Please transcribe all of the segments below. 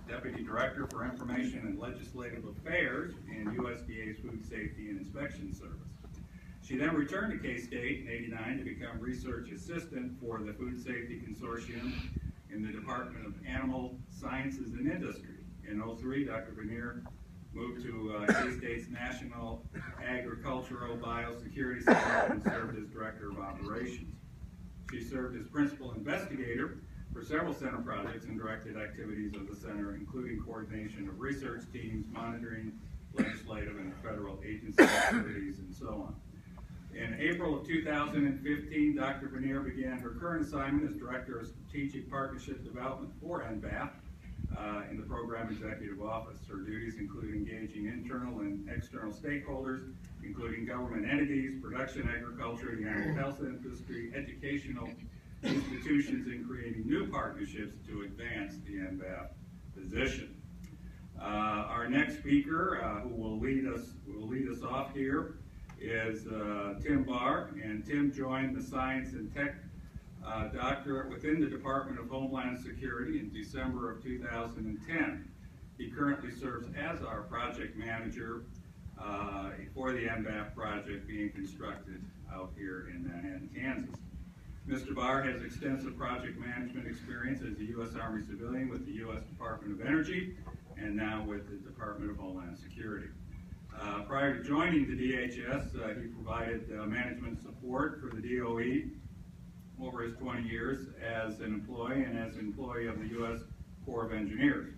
Deputy Director for Information and Legislative Affairs in USDA's Food Safety and Inspection Service. She then returned to K-State in '89 to become Research Assistant for the Food Safety Consortium in the Department of Animal Sciences and Industry. In '03, Dr. Vanier moved to K-State's National Agricultural Biosecurity Center and served as Director of Operations. She served as Principal Investigator for several center projects and directed activities of the center, including coordination of research teams, monitoring legislative and federal agency activities, and so on. In April of 2015, Dr. Vanier began her current assignment as Director of Strategic Partnership Development for NBAF in the Program Executive Office. Her duties include engaging internal and external stakeholders, including government entities, production agriculture, the animal health industry, educational institutions, and creating new partnerships to advance the NBAF position. Our next speaker, who will lead us off here, is Tim Barr, and Tim joined the Science and Tech Doctorate within the Department of Homeland Security in December of 2010. He currently serves as our project manager for the NBAF project being constructed out here in Manhattan, Kansas. Mr. Barr has extensive project management experience as a U.S. Army civilian with the U.S. Department of Energy and now with the Department of Homeland Security. Prior to joining the DHS, he provided management support for the DOE over his 20 years as an employee and as an employee of the U.S. Corps of Engineers.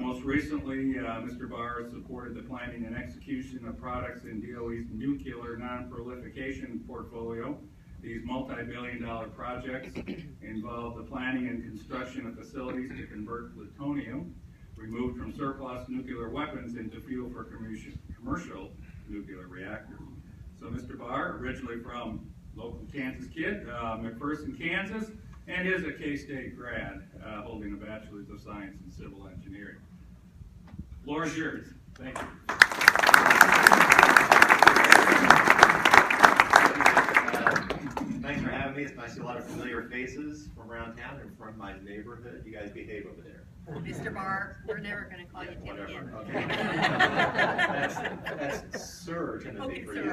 Most recently, Mr. Barr supported the planning and execution of products in DOE's nuclear non-proliferation portfolio. These multi-billion-dollar projects involve the planning and construction of facilities to convert plutonium removed from surplus nuclear weapons into fuel for commercial nuclear reactors. So Mr. Barr, originally from local Kansas kid, McPherson, Kansas, and is a K-State grad, holding a Bachelor's of Science in Civil Engineering. Floor is yours. Thank you. Thanks for having me. It's nice to see a lot of familiar faces from around town and from my neighborhood. You guys behave over there. Mr. Barr, we're never going to call you Tim again. Okay. that's Sir Timothy for you.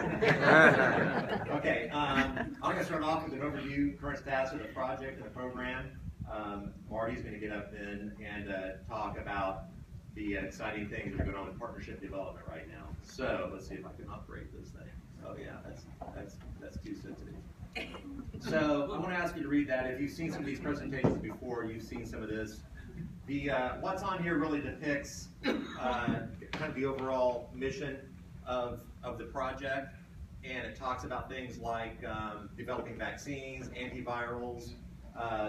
Okay, I'm going to start off with an overview, current status of the project and the program. Marty's going to get up then and talk about the exciting things that are going on in partnership development right now. So let's see if I can operate this thing. Oh yeah, that's too sensitive. So I want to ask you to read that. If you've seen some of these presentations before, you've seen some of this. The what's on here really depicts kind of the overall mission of the project, and it talks about things like developing vaccines, antivirals,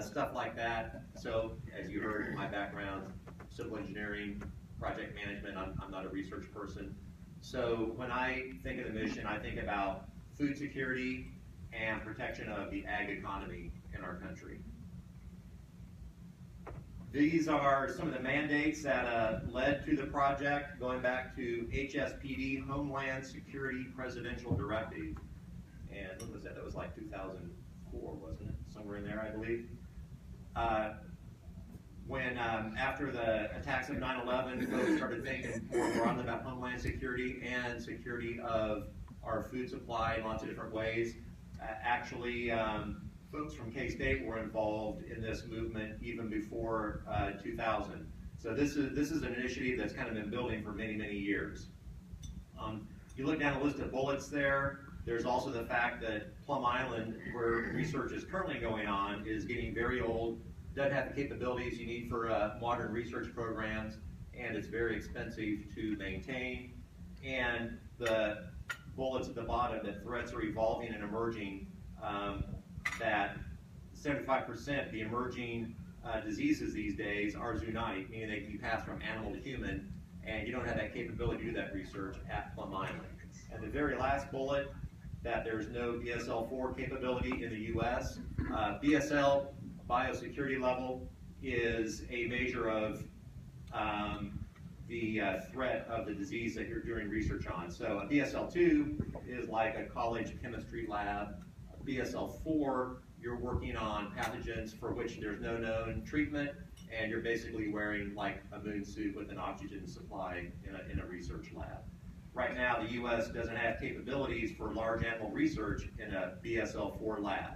stuff like that. So as you heard, my background, civil engineering, project management. I'm not a research person. So when I think of the mission, I think about food security and protection of the ag economy in our country. These are some of the mandates that led to the project, going back to HSPD, Homeland Security Presidential Directive. And what was that? That was like 2004, wasn't it? Somewhere in there, I believe. When after the attacks of 9/11, folks started thinking more broadly about Homeland Security and security of our food supply in lots of different ways. Actually, folks from K-State were involved in this movement even before 2000. So this is an initiative that's kind of been building for many, many years. You look down a list of bullets there. There's also the fact that Plum Island, where research is currently going on, is getting very old, doesn't have the capabilities you need for modern research programs, and it's very expensive to maintain. And the bullets at the bottom, that threats are evolving and emerging, that 75% of the emerging diseases these days are zoonotic, meaning they can be passed from animal to human, and you don't have that capability to do that research at Plum Island. And the very last bullet, that there's no BSL-4 capability in the U.S. BSL, biosecurity level, is a measure of the threat of the disease that you're doing research on. So a BSL-2 is like a college chemistry lab. A BSL-4, you're working on pathogens for which there's no known treatment, and you're basically wearing like a moon suit with an oxygen supply in a research lab. Right now, the U.S. doesn't have capabilities for large animal research in a BSL-4 lab.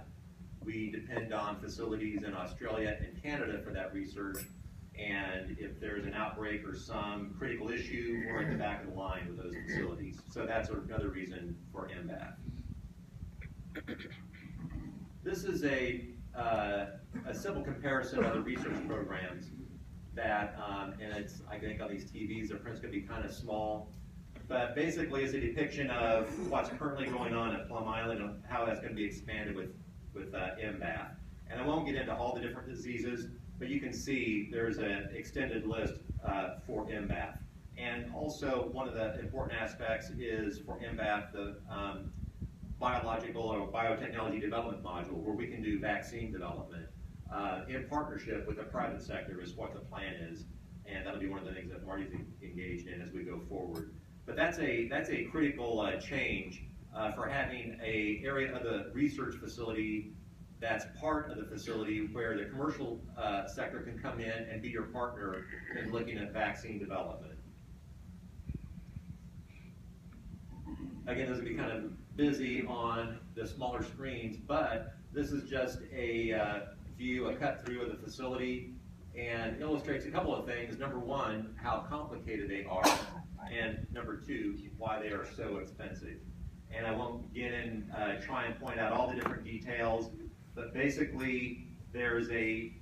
We depend on facilities in Australia and Canada for that research, and if there's an outbreak or some critical issue, we're at the back of the line with those facilities. So that's another reason for NBAF. This is a simple comparison of the research programs that, and it's, I think on these TVs, the print's going to be kind of small, but basically it's a depiction of what's currently going on at Plum Island and how that's going to be expanded with NBAF. And I won't get into all the different diseases, but you can see there's an extended list for NBAF. And also one of the important aspects is for NBAF, the biological or biotechnology development module, where we can do vaccine development in partnership with the private sector is what the plan is. And that'll be one of the things that Marty's engaged in as we go forward. But that's a critical change for having an area of the research facility that's part of the facility where the commercial sector can come in and be your partner in looking at vaccine development. Again, this will be kind of busy on the smaller screens, but this is just a view, a cut through of the facility, and illustrates a couple of things. Number one, how complicated they are, and number two, why they are so expensive. And I won't get in, try and point out all the different details, but basically there's a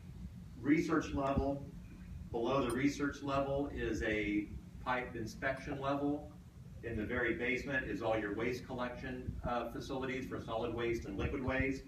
research level. Below the research level is a pipe inspection level. In the very basement is all your waste collection facilities for solid waste and liquid waste.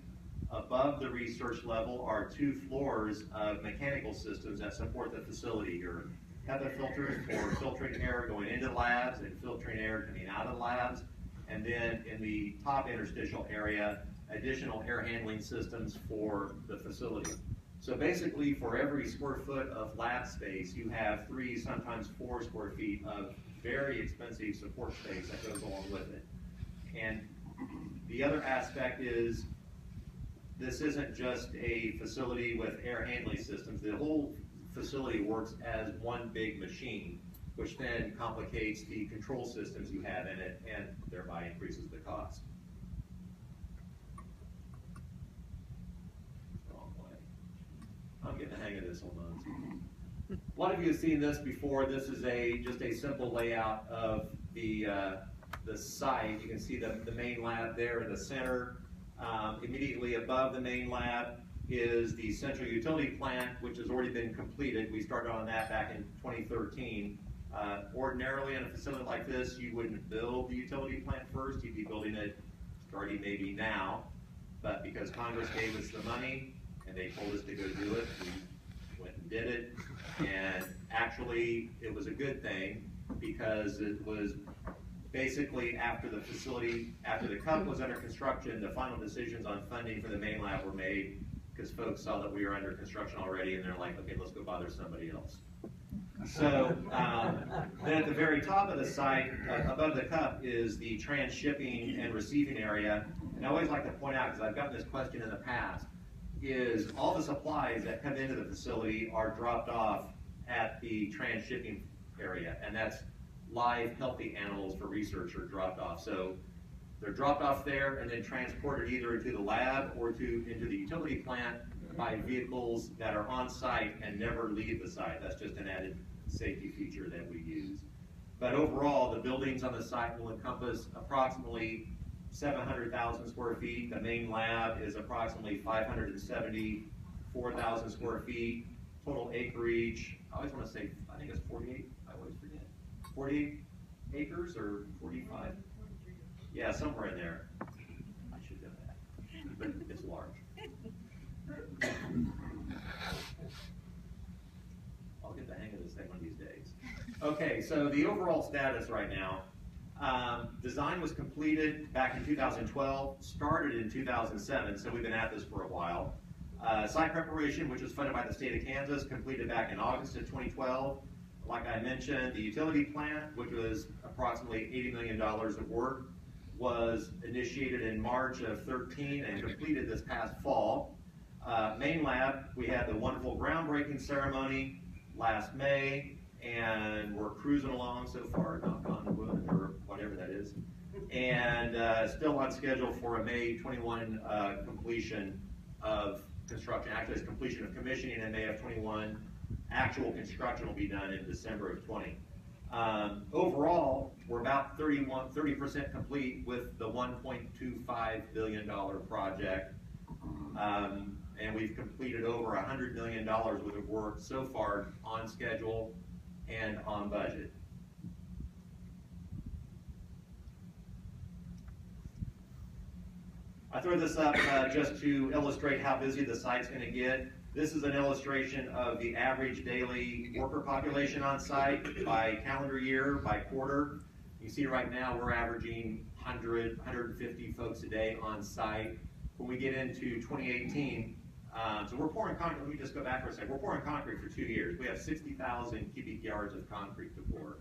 Above the research level are 2 floors of mechanical systems that support the facility. Your HEPA filters for filtering air going into labs and filtering air coming out of labs. And then in the top interstitial area, additional air handling systems for the facility. So basically, for every square foot of lab space, you have 3, sometimes 4 square feet of very expensive support space that goes along with it. And the other aspect is, this isn't just a facility with air handling systems. The whole facility works as one big machine, which then complicates the control systems you have in it and thereby increases the cost. Wrong way. I'm getting the hang of this almost. A lot of you have seen this before. This is just a simple layout of the site. You can see the main lab there in the center. Immediately above the main lab is the central utility plant, which has already been completed. We started on that back in 2013. Ordinarily in a facility like this, you wouldn't build the utility plant first. You'd be building it starting maybe now. But because Congress gave us the money and they told us to go do it, we went and did it. And actually, it was a good thing because it was basically after the facility, after the CUP was under construction, the final decisions on funding for the main lab were made because folks saw that we were under construction already and they're like, okay, let's go bother somebody else. So then at the very top of the site, above the CUP, is the transshipping and receiving area. And I always like to point out, because I've gotten this question in the past, is all the supplies that come into the facility are dropped off at the transshipping area. And that's live, healthy animals for research are dropped off. So they're dropped off there and then transported either into the lab or into the utility plant by vehicles that are on site and never leave the site. That's just an added safety feature that we use. But overall, the buildings on the site will encompass approximately 700,000 square feet. The main lab is approximately 574,000 square feet. Total acreage, I always want to say, I think it's 48, I always forget. 48 acres or 45? Yeah, somewhere in there. I should know that, but it's large. I'll get the hang of this thing one of these days. Okay, so the overall status right now. Design was completed back in 2012, started in 2007, so we've been at this for a while. Site preparation, which was funded by the state of Kansas, completed back in August of 2012. Like I mentioned, the utility plant, which was approximately $80 million of work, was initiated in March of 13 and completed this past fall. Main lab, we had the wonderful groundbreaking ceremony last May, and we're cruising along so far, knock on wood, or whatever that is. And still on schedule for a May 21 completion of construction. Actually, it's completion of commissioning in May of 21. Actual construction will be done in December of 20. Overall, we're about 30% complete with the $1.25 billion project. And we've completed over $100 million worth of work so far on schedule and on budget. I throw this up just to illustrate how busy the site's going to get. This is an illustration of the average daily worker population on site by calendar year, by quarter. You see right now we're averaging 100, 150 folks a day on site. When we get into 2018, so we're pouring concrete, let me just go back for a second. We're pouring concrete for 2 years. We have 60,000 cubic yards of concrete to pour,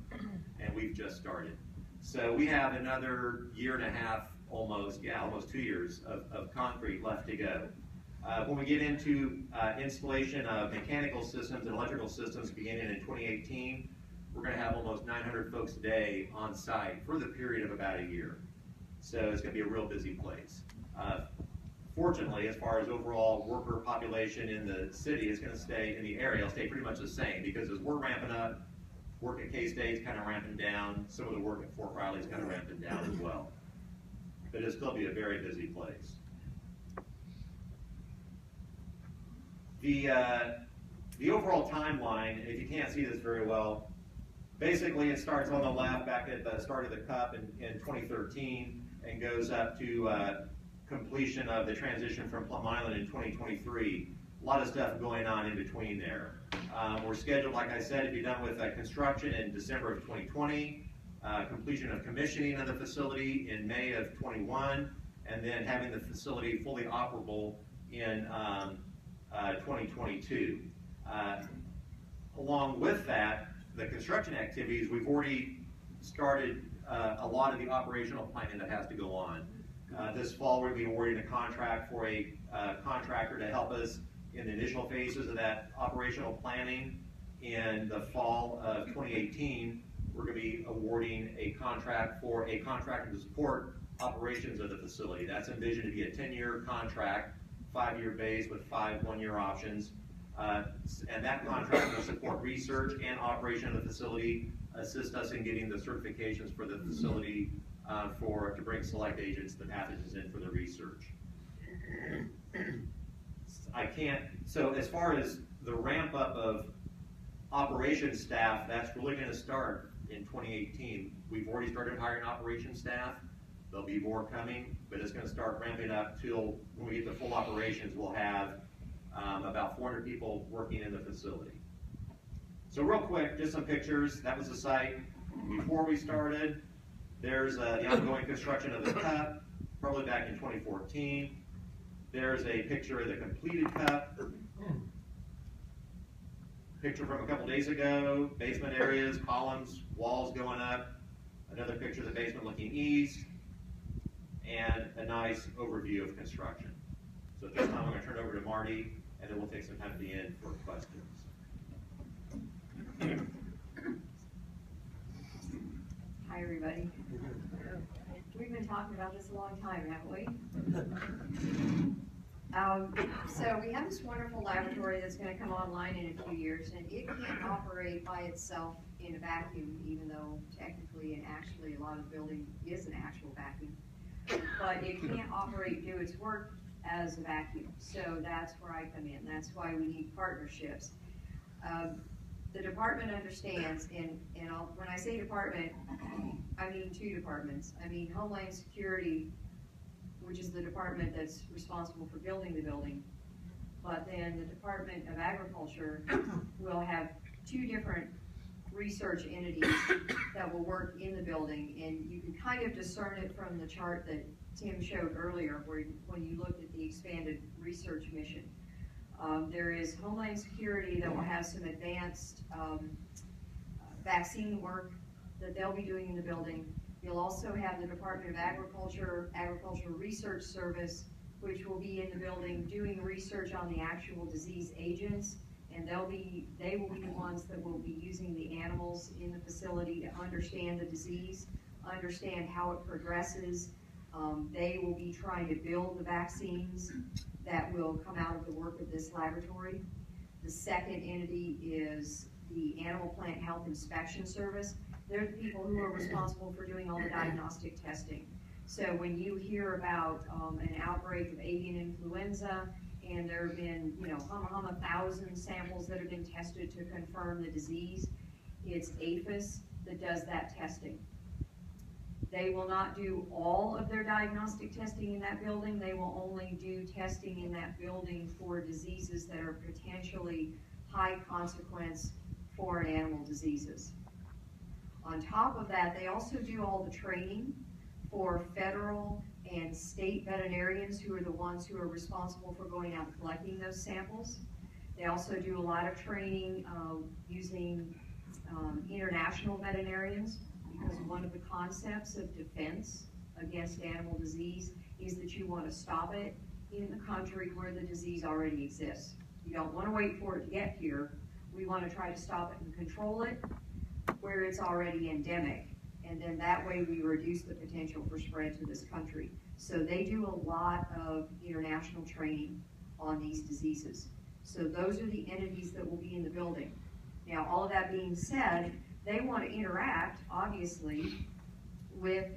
and we've just started. So we have another year and a half, almost 2 years of concrete left to go. When we get into installation of mechanical systems and electrical systems beginning in 2018, we're going to have almost 900 folks a day on site for the period of about a year. So it's going to be a real busy place. Fortunately, as far as overall worker population in the city, is going to stay in the area, it'll stay pretty much the same, because as we're ramping up, work at K-State's kind of ramping down, some of the work at Fort Riley's kind of ramping down as well. But it'll still be a very busy place. The overall timeline, if you can't see this very well, basically it starts on the left back at the start of the CUP in 2013 and goes up to completion of the transition from Plum Island in 2023. A lot of stuff going on in between there. We're scheduled, like I said, to be done with construction in December of 2020, completion of commissioning of the facility in May of 21, and then having the facility fully operable in 2022. Along with that, the construction activities, we've already started a lot of the operational planning that has to go on. This fall, we'll be awarding a contract for a contractor to help us in the initial phases of that operational planning. In the fall of 2018, we're going to be awarding a contract for a contractor to support operations of the facility. That's envisioned to be a 10-year contract, 5-year base with 5 1-year options. And that contract will support research and operation of the facility, assist us in getting the certifications for the facility to bring select agents, the pathogens in for the research. So as far as the ramp up of operations staff, that's really going to start in 2018. We've already started hiring operations staff. There'll be more coming, but it's going to start ramping up till when we get to full operations, we'll have about 400 people working in the facility. So real quick, just some pictures. That was the site before we started. There's the ongoing construction of the CUP, probably back in 2014. There's a picture of the completed CUP. Picture from a couple days ago, basement areas, columns, walls going up. Another picture of the basement looking east, and a nice overview of construction. So at this time, I'm going to turn it over to Marty, and then we'll take some time at the end for questions. Hi, everybody. We've been talking about this a long time, haven't we? So we have this wonderful laboratory that's going to come online in a few years, and it can't operate by itself in a vacuum, even though technically and actually a lot of the building is an actual vacuum. But it can't operate, do its work as a vacuum. So that's where I come in. That's why we need partnerships. The department understands, and when I say department, I mean 2 departments. I mean Homeland Security, which is the department that's responsible for building the building, but then the Department of Agriculture will have 2 different research entities that will work in the building, and you can kind of discern it from the chart that Tim showed earlier, where when you looked at the expanded research mission. There is Homeland Security that will have some advanced vaccine work that they'll be doing in the building. You'll also have the Department of Agriculture, Agricultural Research Service, which will be in the building doing research on the actual disease agents, and they will be the ones that will be using the animals in the facility to understand the disease, understand how it progresses. They will be trying to build the vaccines that will come out of the work of this laboratory. The second entity is the Animal Plant Health Inspection Service. They're the people who are responsible for doing all the diagnostic testing. So when you hear about an outbreak of avian influenza, and there have been, 1,000 samples that have been tested to confirm the disease, it's APHIS that does that testing. They will not do all of their diagnostic testing in that building. They will only do testing in that building for diseases that are potentially high consequence foreign animal diseases. On top of that, they also do all the training for federal and state veterinarians, who are the ones who are responsible for going out and collecting those samples. They also do a lot of training using international veterinarians, because one of the concepts of defense against animal disease is that you want to stop it in the country where the disease already exists. You don't want to wait for it to get here. We want to try to stop it and control it where it's already endemic. And then that way we reduce the potential for spread to this country. So they do a lot of international training on these diseases. So those are the entities that will be in the building. Now, all of that being said, they want to interact, obviously, with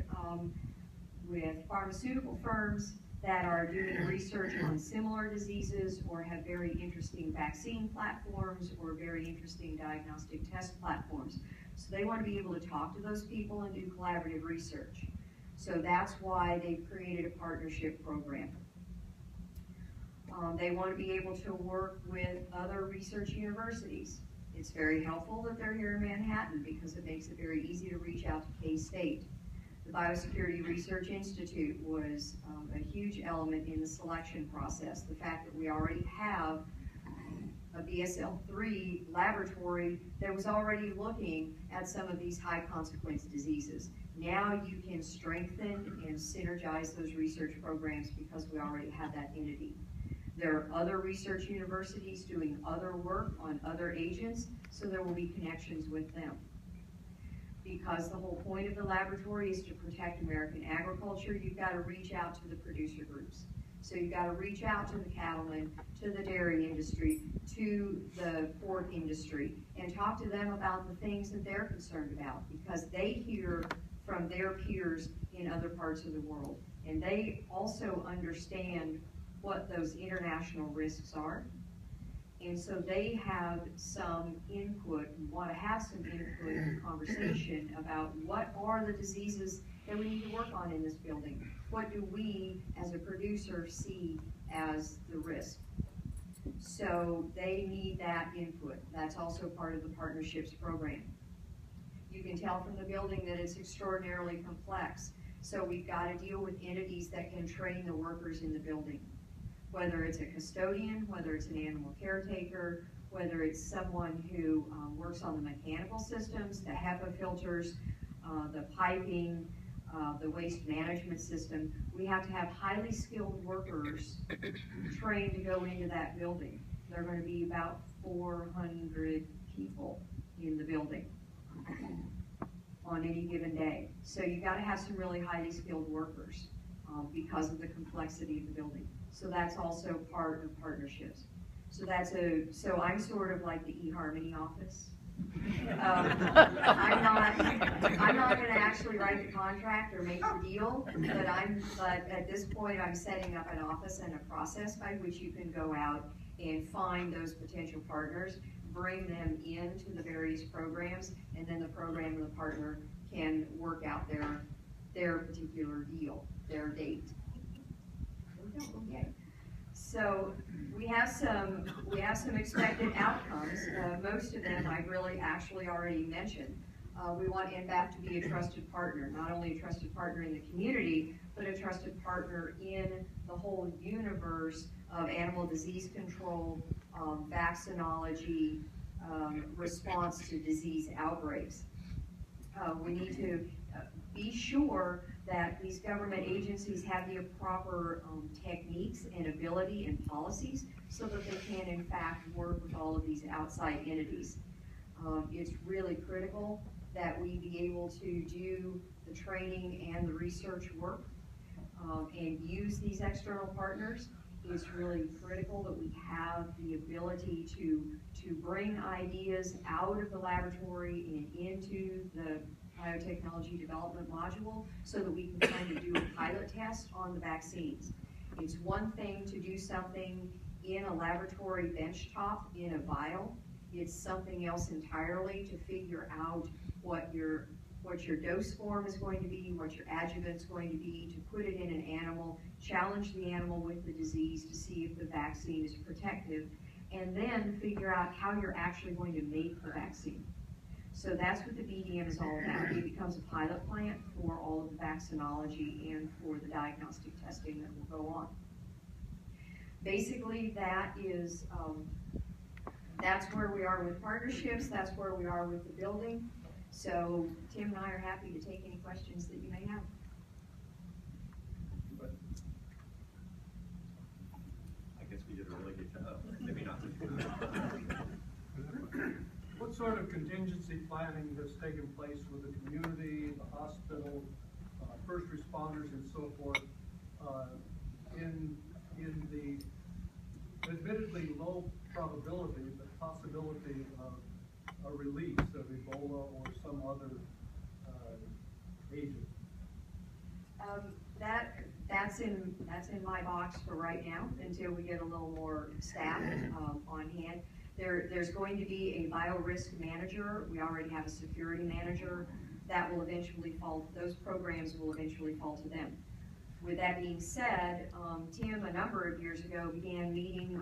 pharmaceutical firms that are doing research on similar diseases, or have very interesting vaccine platforms, or very interesting diagnostic test platforms. So they want to be able to talk to those people and do collaborative research. So that's why they've created a partnership program. They want to be able to work with other research universities. It's very helpful that they're here in Manhattan, because it makes it very easy to reach out to K-State. The Biosecurity Research Institute was a huge element in the selection process. The fact that we already have a BSL-3 laboratory that was already looking at some of these high consequence diseases. Now you can strengthen and synergize those research programs because we already have that entity. There are other research universities doing other work on other agents, so there will be connections with them. Because the whole point of the laboratory is to protect American agriculture, you've got to reach out to the producer groups. So you've got to reach out to the cattlemen, to the dairy industry, to the pork industry, and talk to them about the things that they're concerned about, because they hear from their peers in other parts of the world. And they also understand what those international risks are. And so they have some input, and want to have some input in conversation about what are the diseases that we need to work on in this building. What do we, as a producer, see as the risk? So they need that input. That's also part of the partnerships program. You can tell from the building that it's extraordinarily complex. So we've got to deal with entities that can train the workers in the building. Whether it's a custodian, whether it's an animal caretaker, whether it's someone who works on the mechanical systems, the HEPA filters, the piping, the waste management system. We have to have highly skilled workers trained to go into that building. There are going to be about 400 people in the building on any given day. So you've got to have some really highly skilled workers because of the complexity of the building. So that's also part of partnerships. So so I'm sort of like the eHarmony office. I'm not going to actually write the contract or make the deal, but at this point I'm setting up an office and a process by which you can go out and find those potential partners, bring them into the various programs, and then the program and the partner can work out their particular deal, their date. Okay. So we have some expected outcomes. Most of them I've really actually already mentioned. We want NBAF to be a trusted partner, not only a trusted partner in the community, but a trusted partner in the whole universe of animal disease control, vaccinology, response to disease outbreaks. We need to be sure that these government agencies have the proper techniques and ability and policies so that they can in fact work with all of these outside entities. It's really critical that we be able to do the training and the research work and use these external partners. It's really critical that we have the ability to bring ideas out of the laboratory and into the biotechnology development module so that we can kind of do a pilot test on the vaccines. It's one thing to do something in a laboratory benchtop in a vial. It's something else entirely to figure out what your dose form is going to be, what your adjuvant is going to be, to put it in an animal, challenge the animal with the disease to see if the vaccine is protective, and then figure out how you're actually going to make the vaccine. So that's what the BDM is all about. It becomes a pilot plant for all of the vaccinology and for the diagnostic testing that will go on. Basically, that is, that's where we are with partnerships, that's where we are with the building. So Tim and I are happy to take any questions that you may have. I guess we did a really good job. Maybe not. What sort of contingency planning has taken place with the community, the hospital, first responders, and so forth, in the admittedly low probability, but possibility of a release of Ebola or some other agent? That's in my box for right now until we get a little more staff on hand. There's going to be a bio-risk manager. We already have a security manager. That will eventually fall, those programs will eventually fall to them. With that being said, Tim, a number of years ago, began meeting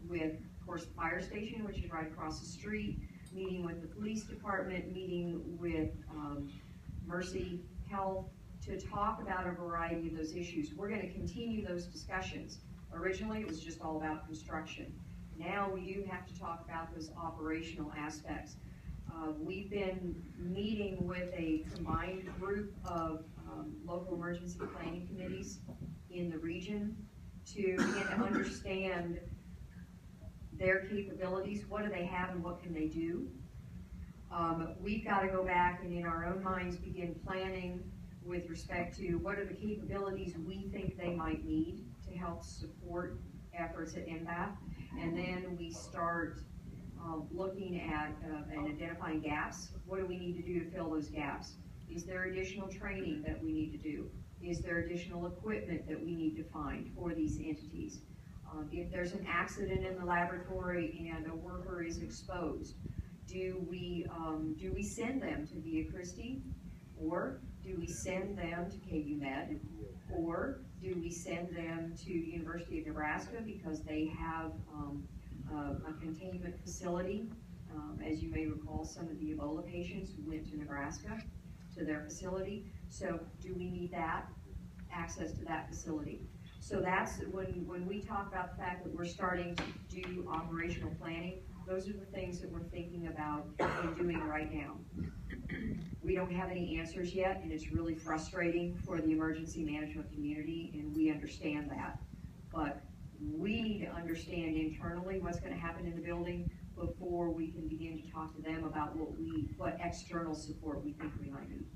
with, of course, the fire station, which is right across the street, meeting with the police department, meeting with Mercy Health to talk about a variety of those issues. We're going to continue those discussions. Originally, it was just all about construction. Now we do have to talk about those operational aspects. We've been meeting with a combined group of local emergency planning committees in the region to begin to understand their capabilities, what do they have and what can they do. We've got to go back and in our own minds begin planning with respect to what are the capabilities we think they might need to help support efforts at NBAF. And then we start looking at and identifying gaps. What do we need to do to fill those gaps? Is there additional training that we need to do? Is there additional equipment that we need to find for these entities? If there's an accident in the laboratory and a worker is exposed, do we send them to Via Christi, or do we send them to KU Med, or do we send them to University of Nebraska because they have a containment facility? As you may recall, some of the Ebola patients went to Nebraska to their facility. So do we need that access to that facility? So that's when we talk about the fact that we're starting to do operational planning, those are the things that we're thinking about and doing right now. We don't have any answers yet, and it's really frustrating for the emergency management community, and we understand that. But we need to understand internally what's going to happen in the building before we can begin to talk to them about what external support we think we might need.